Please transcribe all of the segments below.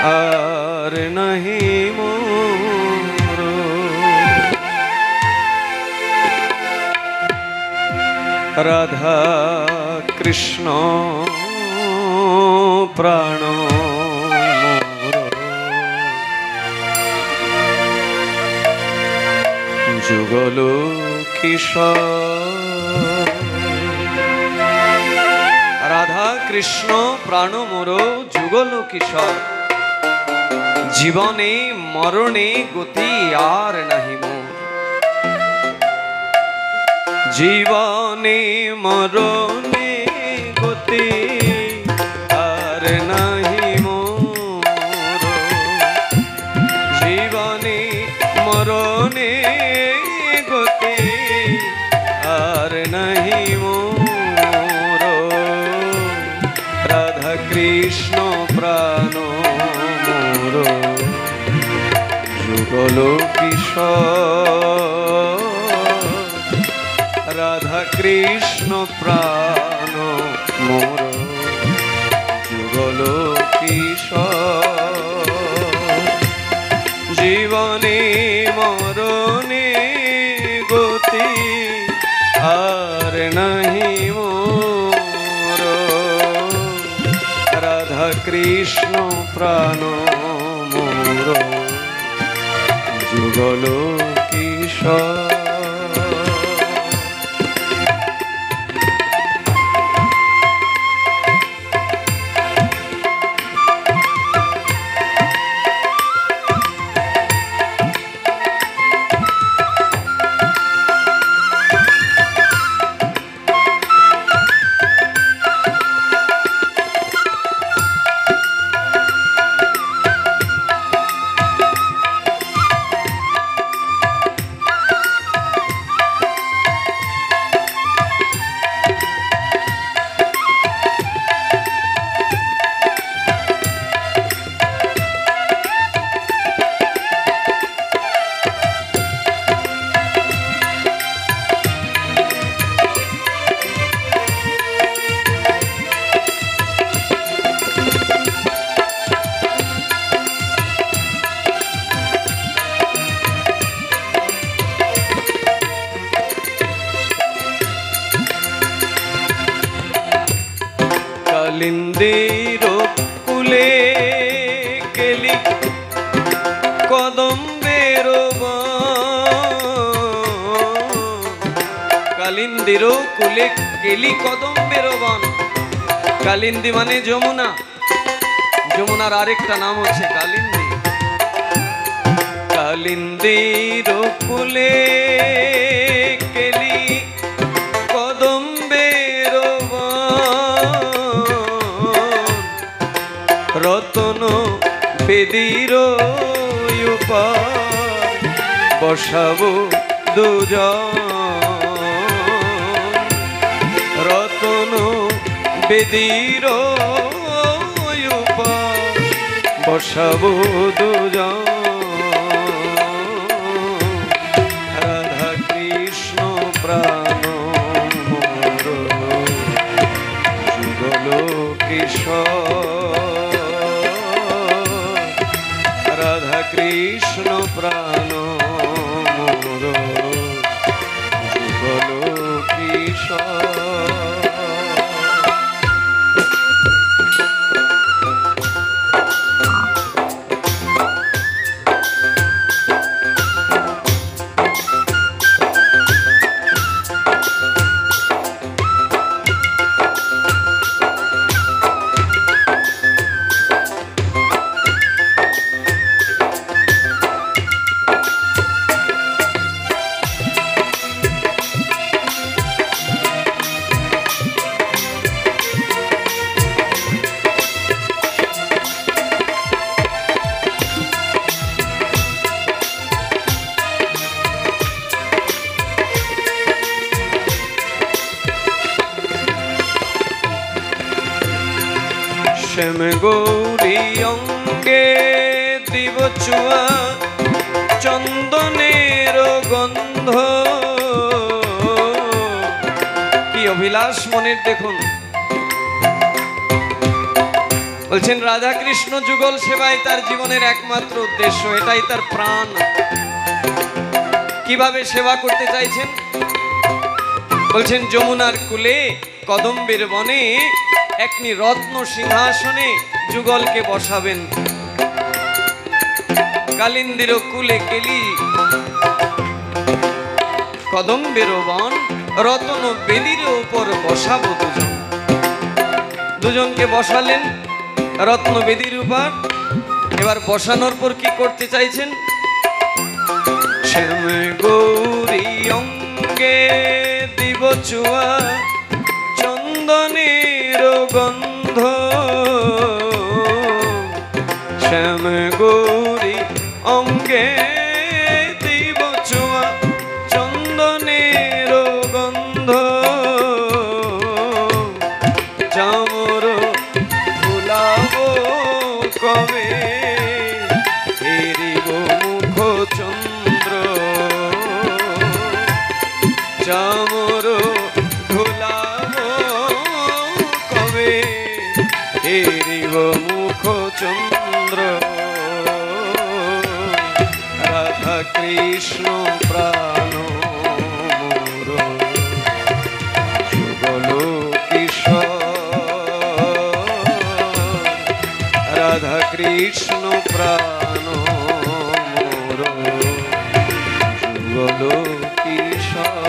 আর নাহি মোর। রাধা কৃষ্ণ প্রাণ মোর, যুগল কিশোর। রাধা কৃষ্ণ প্রাণ মোর, যুগল কিশোর। জীবনে মরণে গতি আর নাহি মোর। জীবনে মরণে গতি আর নাহি মোর। জীবনে মরণে গতি আর নাহি মোর। রাধা কৃষ্ণ প্রাণ মোর, যুগল কিশোর। রাধা কৃষ্ণ প্রাণ মোর, যুগল কিশোর। জীবনে মরণে গতি আর নাহি মোর। রাধা কৃষ্ণ প্রাণ মোর, যুগল কিশোর। কালিন্দির কুলে কেলি কদম্বের বন। কালিন্দির কুলে কেলি কদম্বের বন। কালিন্দি মানে যমুনা, যমুনার আরেকটা নাম হচ্ছে কালিন্দি। কালিন্দির কুলে কেলি কদম্বের রতন বেদির উপর বসাবো দুজন। রতন বেদির উপর বসাবো দুজন। রাধা কৃষ্ণ প্রাণ মোর, যুগল কিশোর। রাধা কৃষ্ণ প্রাণ মোর, যুগল কিশোর। শ্যাম গৌরী অঙ্গে দিব চুয়া চন্দনের গন্ধ। কি অভিলাষ মনের দেখুন, বলছেন রাধা কৃষ্ণ যুগল সেবাই তার জীবনের একমাত্র উদ্দেশ্য, এটাই তার প্রাণ। কিভাবে সেবা করতে চাইছেন? বলছেন যমুনার কূলে কদম্বের বনে একনি রত্ন সিংহাসনে যুগলকে বসাবেন। কালিন্দির কূলে কেলি কদম্বের বন, রতন বেদির উপর বসাবো দুজন। দুজনকে বসালেন রত্ন বেদির উপর। এবার বসানোর পর কি করতে চাইছেন? শ্যাম গৌরী অঙ্গে দিব চুয়া চন্দনের গন্ধ, শ্যাম গৌরী অঙ্গে দিব চুয়া চন্দনের গন্ধ, চামর ফুলাবো কবে হেরিব মুখ চন্দ্র, চামর ফুলাবো কবে হেরিব মুখ চন্দ্র। রাধা কৃষ্ণ প্রাণ মোর যুগল কিশোর, রাধা কৃষ্ণ প্রাণ মোর যুগল কিশোর।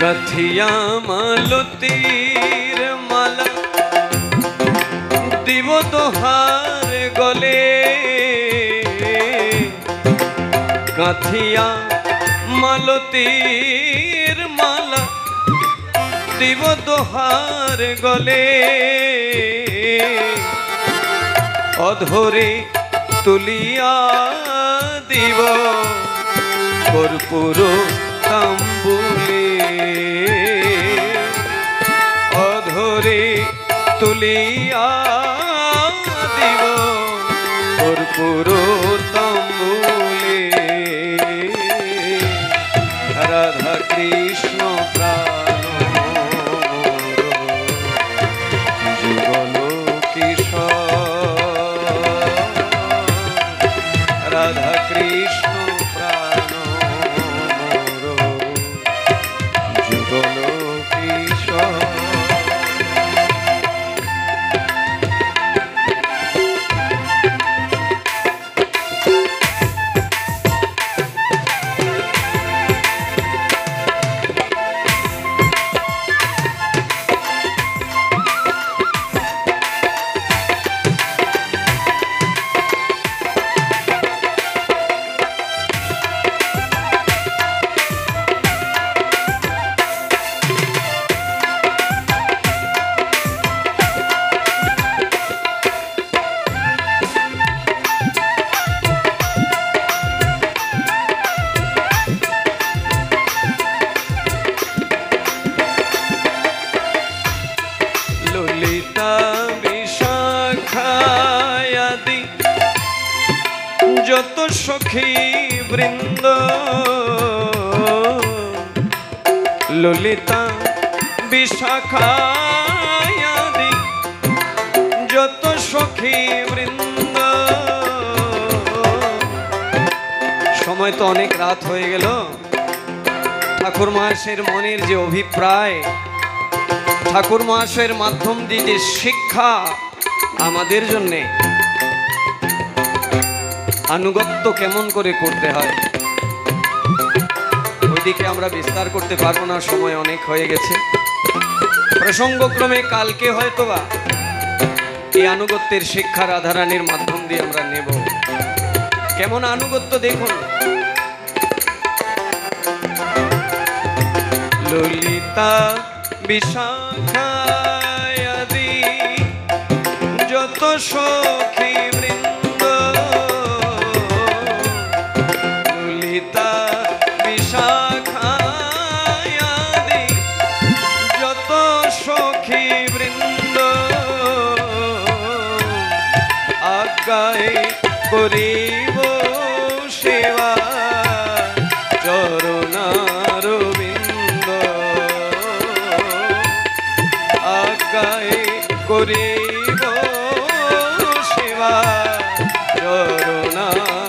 গাথিয়া মালতীর মালা দিব দোহার গলে, গাথিয়া মালতীর মালা দিব দোহার গলে, অধরে তুলিয়া দিব কর্পূর তাম্বুলে, অধরে তুলিয়া দিব কর্পূর তাম্বুলে। রাধা কৃষ্ণ প্রাণ যুগল কিশোর, রাধা কৃষ্ণ প্রাণ যুগল কিশোর। যত সখী বৃন্দ, ললিতা বিশাখা আদি যত সখী বৃন্দ। সময় তো অনেক রাত হয়ে গেল। ঠাকুর মহাশয়ের মনের যে অভিপ্রায়, ঠাকুর মহাশয়ের মাধ্যম দিয়ে যে শিক্ষা আমাদের জন্যে, আনুগত্য কেমন করে করতে হয়, ওইদিকে আমরা বিস্তার করতে পারবো না, সময় অনেক হয়ে গেছে। প্রসঙ্গক্রমে কালকে হয়তোবা এই আনুগত্যের শিক্ষা রাধারানীর মাধ্যম দিয়ে আমরা নেব। কেমন আনুগত্য দেখুন। ললিতা বিশাখায়াদি যত সখী বৃন্দ, ললিতা বিশাখায়াদি যত সখী বৃন্দ আজ্ঞায় করিব সেবা চরণারবিন্দ, আজ্ঞায় করিব সেবা চরণারবিন্দ।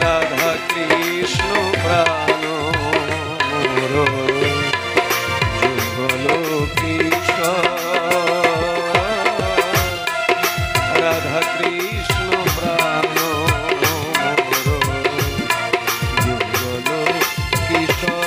রাধা কৃষ্ণ প্রাণ মোর যুগল কিশোর, রাধা কৃষ্ণ প্রাণ মোর যুগল কিশোর।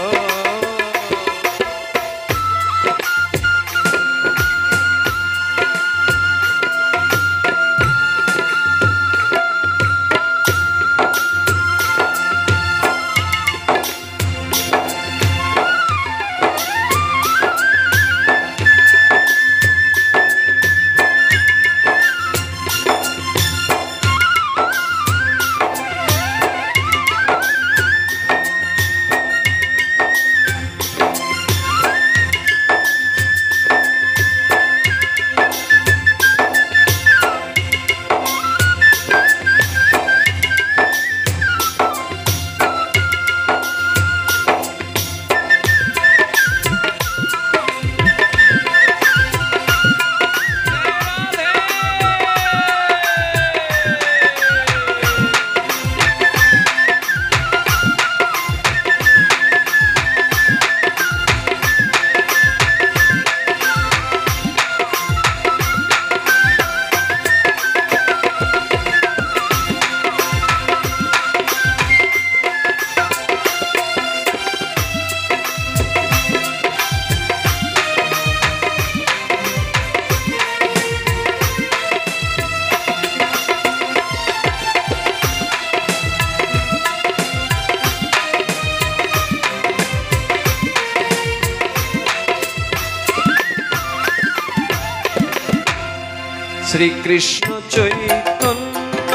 শ্রী কৃষ্ণ চৈতন্য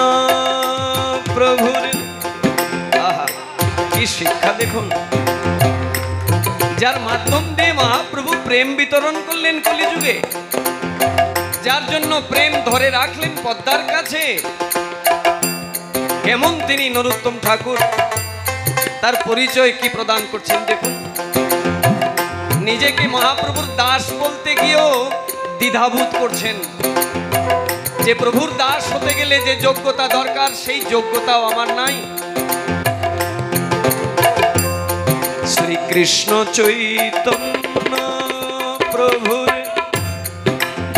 প্রভুর, আহা কি শিক্ষা দেখুন, যার মাধ্যম দিয়ে মহাপ্রভু প্রেম বিতরণ করলেন কলিযুগে, যার জন্য প্রেম ধরে রাখলেন পদ্মার কাছে। কেমন তিনি নরোত্তম ঠাকুর তার পরিচয় কি প্রদান করছেন দেখুন। নিজেকে মহাপ্রভুর দাস বলতে গিয়েও দ্বিধাবোধ করছেন যে প্রভুর দাস হতে গেলে যে যোগ্যতা দরকার সেই যোগ্যতাও আমার নাই। শ্রীকৃষ্ণ চৈতন্য প্রভুর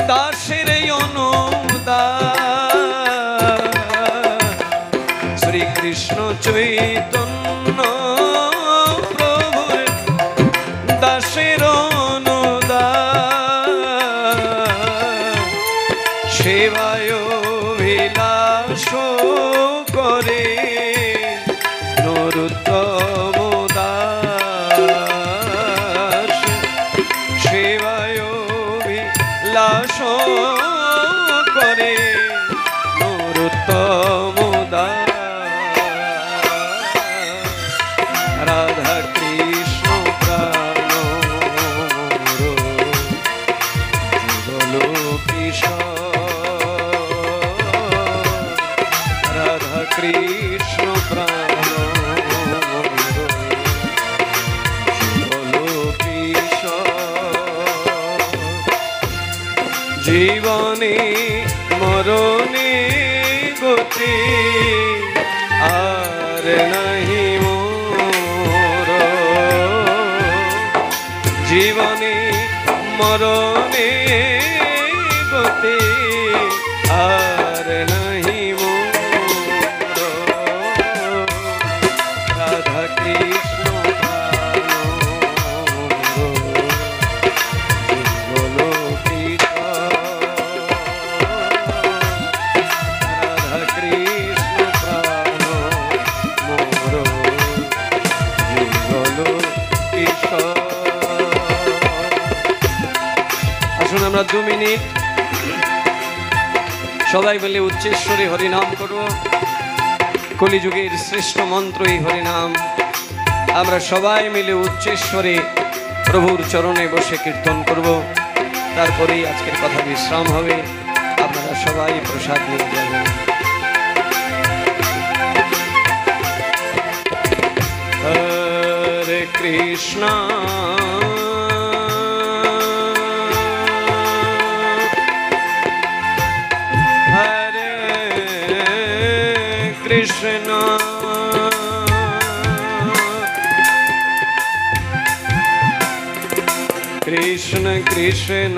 দাসের অনুদান, শ্রীকৃষ্ণ চৈতন্য প্রভুর দাসের অনুদান, সেবায় বিলাস করে নরোত্তম দাস, সেবায় বিলাস করে নরোত্তম দাস। রাধা কৃষ্ণ প্রাণ যুগল কিশোর, রাধা কৃষ্ণ প্রাণ যুগল কিশোর। জীবনে মরণে গতি আর নাহি মোর, জীবনে মরণে গতি আর নাহি মোর। রাধা কৃষ্ণ প্রাণ যুগল আসুন আমরা 2 মিনিট সবাই মিলে উচ্চেশ্বরে হরিনাম করব। কলিযুগের শ্রেষ্ঠ মন্ত্র এই হরিনাম। আমরা সবাই মিলে উচ্চেশ্বরে প্রভুর চরণে বসে কীর্তন করব। তারপরেই আজকের কথা বিশ্রাম হবে। আপনারা সবাই প্রসাদ নিয়ে যাবেন। হরে কৃষ্ণ হরে কৃষ্ণ কৃষ্ণ কৃষ্ণ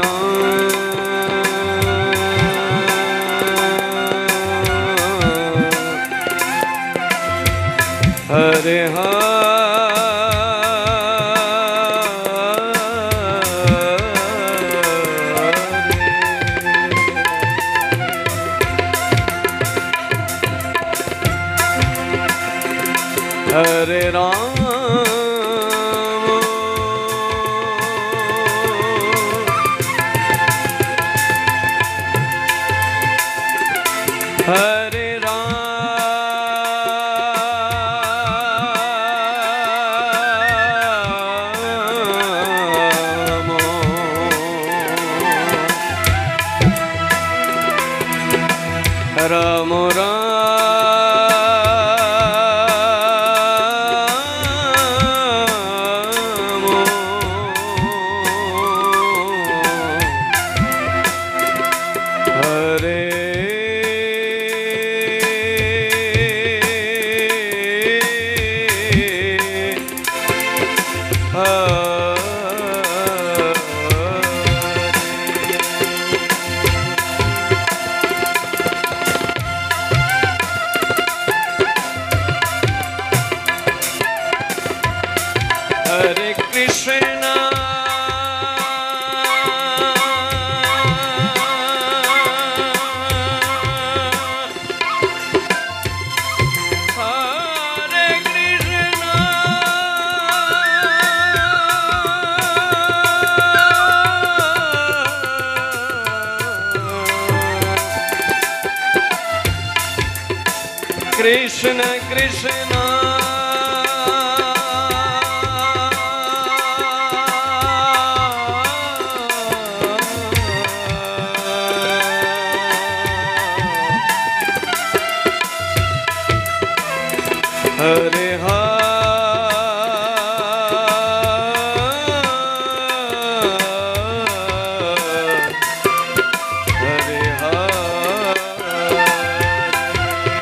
हरे हरे राम हरे राम राम हरे हरे कृष्ण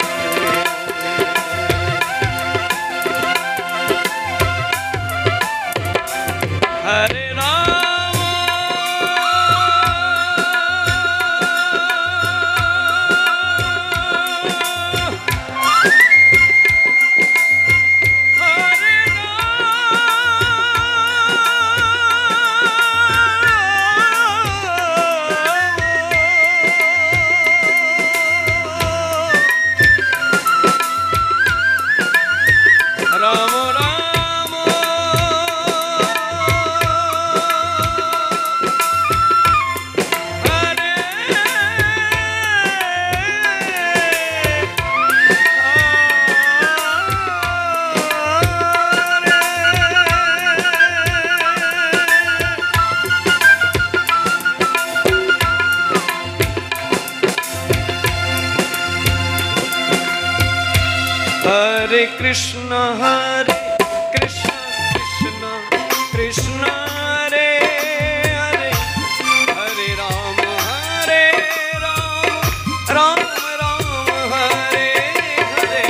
कृष्ण कृष्ण हरे हरे राम राम हरे हरे कृष्ण हरे कृष्ण कृष्ण कृष्ण हरे हरे हरे राम राम राम हरे हरे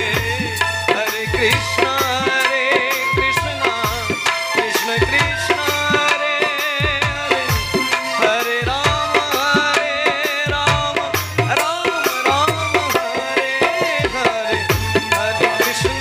हरे कृष्ण कृष्ण कृष्ण हरे हरे हरे राम राम राम हरे हरे हरे कृष्ण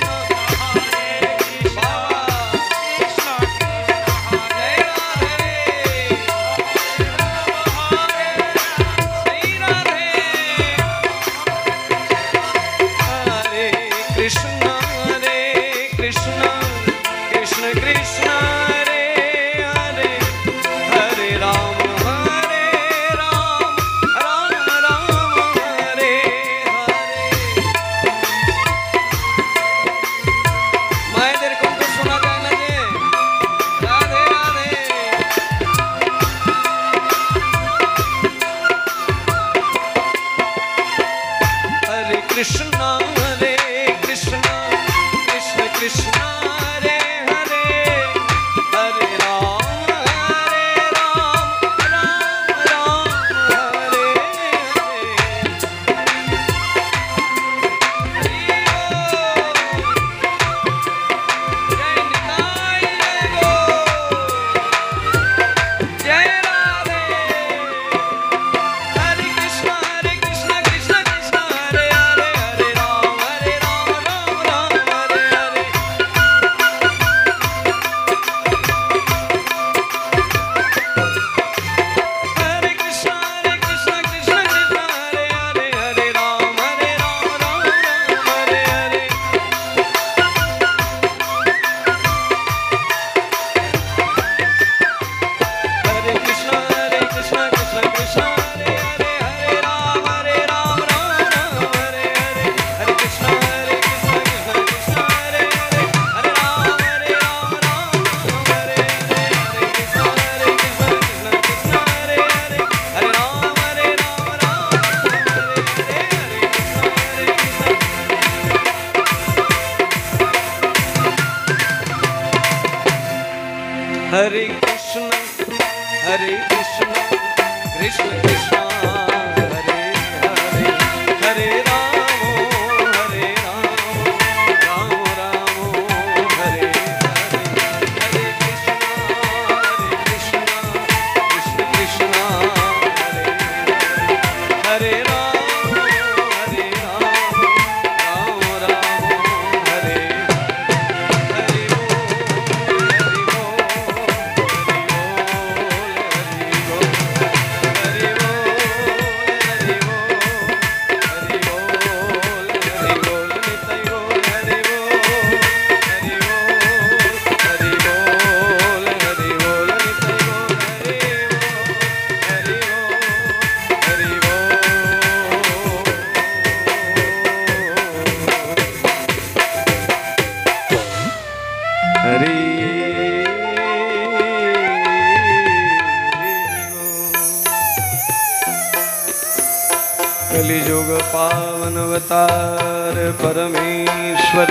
कलिजुग पावन अवतार परमेश्वर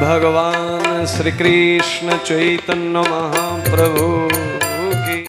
भगवान श्री कृष्ण चैतन्य महाप्रभु